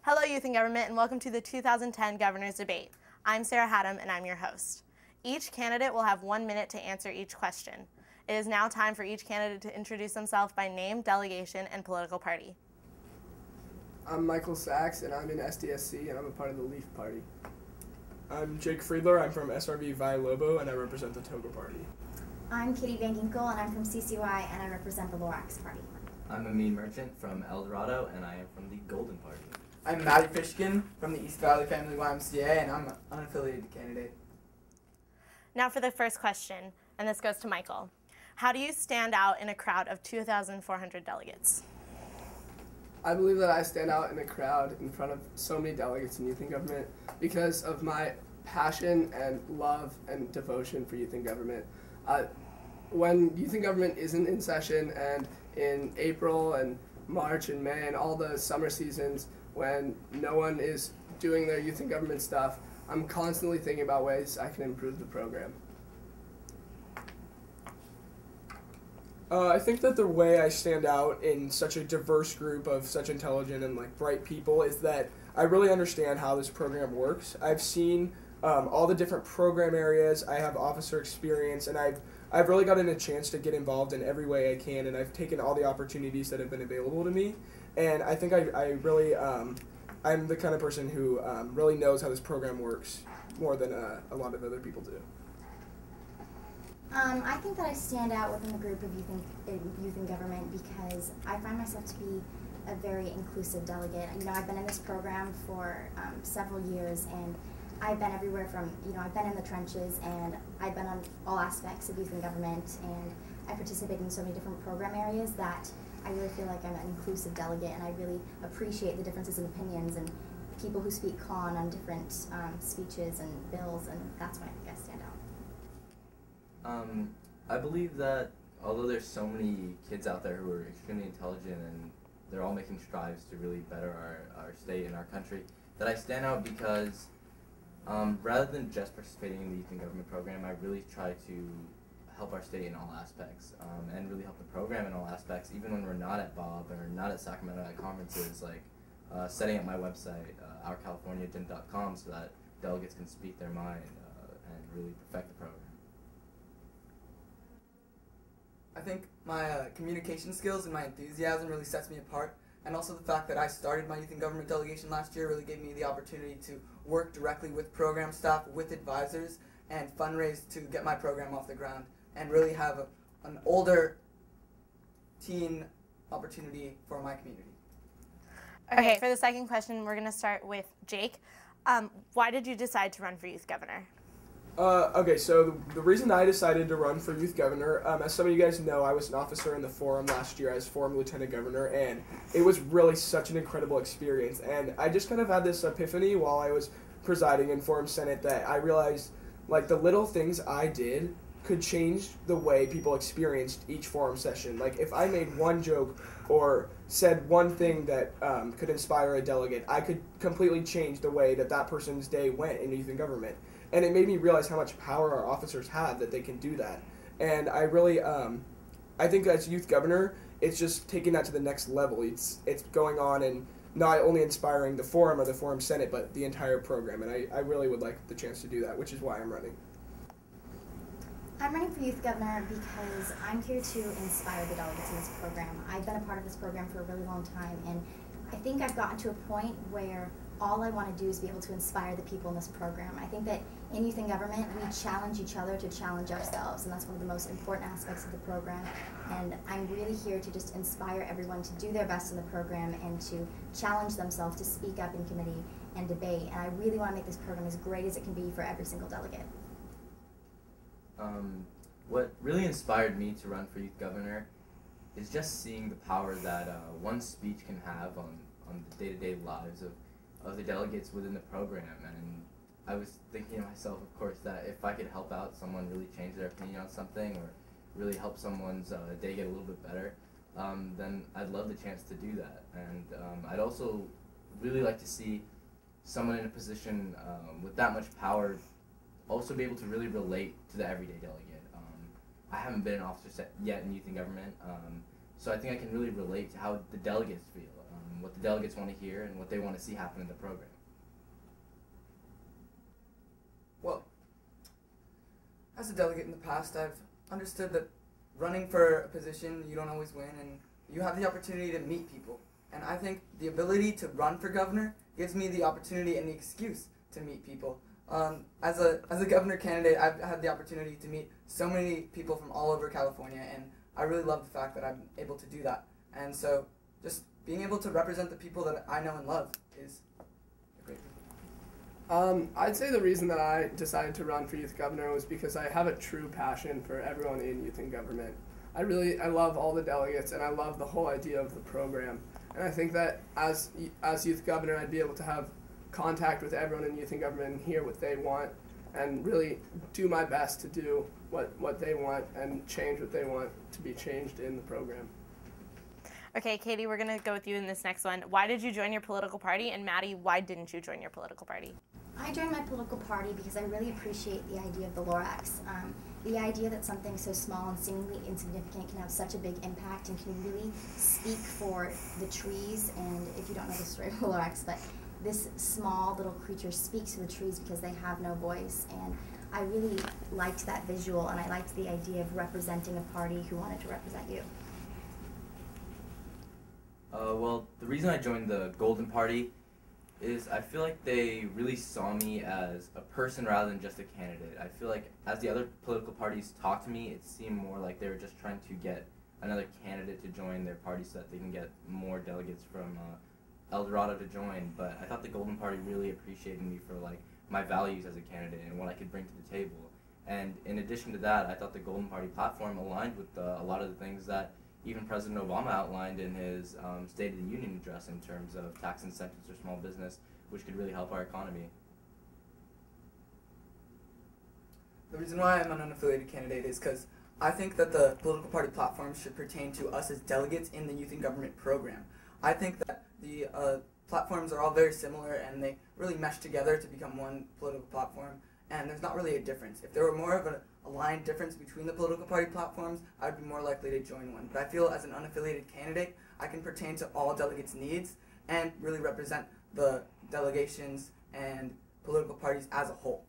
Hello, Youth in Government, and welcome to the 2010 Governor's Debate. I'm Sarah Haddam, and I'm your host. Each candidate will have 1 minute to answer each question. It is now time for each candidate to introduce themselves by name, delegation, and political party. I'm Michael Sachs, and I'm in SDSC, and I'm a part of the Leaf Party. I'm Jake Friedler. I'm from SRV Villobo, and I represent the Toga Party. I'm Kitty Van Ginkel, and I'm from CCY, and I represent the Lorax Party. I'm Amin Merchant from El Dorado, and I am from the Golden Party. I'm Matty Fishkin from the East Valley Family YMCA, and I'm an unaffiliated candidate. Now for the first question, and this goes to Michael. How do you stand out in a crowd of 2,400 delegates? I believe that I stand out in a crowd in front of so many delegates in youth in government because of my passion and love and devotion for youth in government. When youth in government isn't in session, and in April and March and May and all the summer seasons when no one is doing their youth in government stuff, I'm constantly thinking about ways I can improve the program. I think that the way I stand out in such a diverse group of such intelligent and bright people is that I really understand how this program works. I've seen all the different program areas. I have officer experience, and I've really gotten a chance to get involved in every way I can, and I've taken all the opportunities that have been available to me. And I think I really I'm the kind of person who really knows how this program works more than a lot of other people do. I think that I stand out within the group of youth in government because I find myself to be a very inclusive delegate. You know, I've been in this program for several years, and I've been everywhere from, I've been in the trenches, and I've been on all aspects of youth in government, and I participate in so many different program areas that I really feel like I'm an inclusive delegate, and I really appreciate the differences in opinions and people who speak on different speeches and bills, and that's why I think I stand out. I believe that although there's so many kids out there who are extremely intelligent and they're all making strides to really better our state and our country, that I stand out because rather than just participating in the Youth in Government program, I really try to help our state in all aspects and really help the program in all aspects, even when we're not at Bob or not at Sacramento at conferences, like setting up my website, ourcaliforniagent.com, so that delegates can speak their mind and really perfect the program. I think my communication skills and my enthusiasm really sets me apart, and also the fact that I started my youth in government delegation last year really gave me the opportunity to work directly with program staff, with advisors, and fundraise to get my program off the ground, and really have an older teen opportunity for my community. Okay, for the second question, we're going to start with Jake. Why did you decide to run for youth governor? Okay, so the reason I decided to run for youth governor, as some of you guys know, I was an officer in the Forum last year as Forum Lieutenant Governor, and it was really such an incredible experience. And I just kind of had this epiphany while I was presiding in Forum Senate that I realized, the little things I did could change the way people experienced each Forum session. If I made one joke or said one thing that could inspire a delegate, I could completely change the way that person's day went in youth in government. And it made me realize how much power our officers have that they can do that. And I really, I think as youth governor, it's just taking that to the next level. It's going on and not only inspiring the Forum or the Forum Senate, but the entire program. And I really would like the chance to do that, which is why I'm running. I'm running for youth governor because I'm here to inspire the delegates in this program. I've been a part of this program for a really long time, and I think I've gotten to a point where all I want to do is be able to inspire the people in this program. I think that in youth in government, we challenge each other to challenge ourselves, and that's one of the most important aspects of the program. And I'm really here to just inspire everyone to do their best in the program and to challenge themselves to speak up in committee and debate. And I really want to make this program as great as it can be for every single delegate. What really inspired me to run for youth governor is just seeing the power that one speech can have on the day-to-day lives of the delegates within the program. And I was thinking to myself, of course, that if I could help out someone really change their opinion on something or really help someone's day get a little bit better, then I'd love the chance to do that. And I'd also really like to see someone in a position with that much power also be able to really relate to the everyday delegate. I haven't been an officer yet in youth in government, so I think I can really relate to how the delegates feel. what the delegates want to hear and what they want to see happen in the program. Well, as a delegate in the past, I've understood that running for a position, you don't always win, and you have the opportunity to meet people. And I think the ability to run for governor gives me the opportunity and the excuse to meet people. As a governor candidate, I've had the opportunity to meet so many people from all over California, and I really love the fact that I'm able to do that. And so just being able to represent the people that I know and love is a great thing. I'd say the reason that I decided to run for youth governor was because I have a true passion for everyone in youth and government. I love all the delegates, and I love the whole idea of the program. And I think that as youth governor, I'd be able to have contact with everyone in youth and government and hear what they want and really do my best to do what they want and change what they want to be changed in the program. Okay, Katie, we're going to go with you in this next one. Why did you join your political party? And Maddie, why didn't you join your political party? I joined my political party because I really appreciate the idea of the Lorax. The idea that something so small and seemingly insignificant can have such a big impact and can really speak for the trees. And if you don't know the story of the Lorax, but this small little creature speaks to the trees because they have no voice. And I really liked that visual, and I liked the idea of representing a party who wanted to represent you. Well, the reason I joined the Golden Party is I feel like they really saw me as a person rather than just a candidate. I feel like as the other political parties talked to me, it seemed more like they were just trying to get another candidate to join their party so that they can get more delegates from El Dorado to join. But I thought the Golden Party really appreciated me for like my values as a candidate and what I could bring to the table. And in addition to that, I thought the Golden Party platform aligned with a lot of the things that even President Obama outlined in his State of the Union address in terms of tax incentives for small business, which could really help our economy. The reason why I'm an unaffiliated candidate is because I think that the political party platforms should pertain to us as delegates in the Youth in Government program. I think that the platforms are all very similar and they really mesh together to become one political platform, and there's not really a difference. If there were more of an aligned difference between the political party platforms, I'd be more likely to join one. But I feel as an unaffiliated candidate, I can pertain to all delegates' needs and really represent the delegations and political parties as a whole.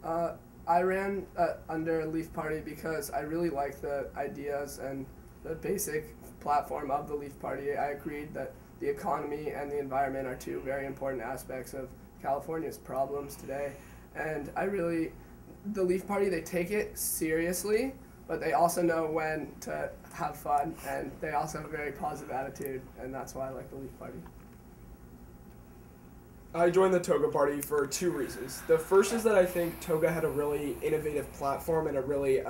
I ran under Leaf Party because I really like the ideas and the basic platform of the Leaf Party. I agreed that the economy and the environment are two very important aspects of California's problems today. And the Leaf Party, they take it seriously, but they also know when to have fun, and they also have a very positive attitude, and that's why I like the Leaf Party. I joined the Toga Party for two reasons. The first is that I think Toga had a really innovative platform and a really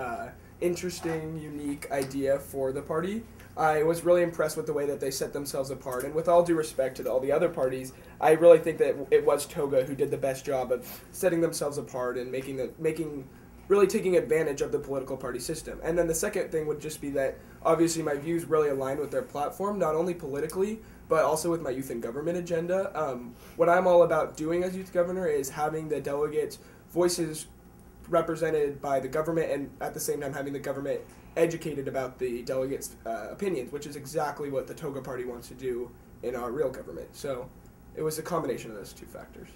interesting, unique idea for the party. I was really impressed with the way that they set themselves apart, and with all due respect to all the other parties, I really think that it was Toga who did the best job of setting themselves apart and really taking advantage of the political party system. And then the second thing would just be that obviously my views really aligned with their platform, not only politically, but also with my youth and government agenda. What I'm all about doing as youth governor is having the delegates' voices represented by the government, and at the same time having the government educated about the delegates' opinions, which is exactly what the Toga Party wants to do in our real government. So it was a combination of those two factors.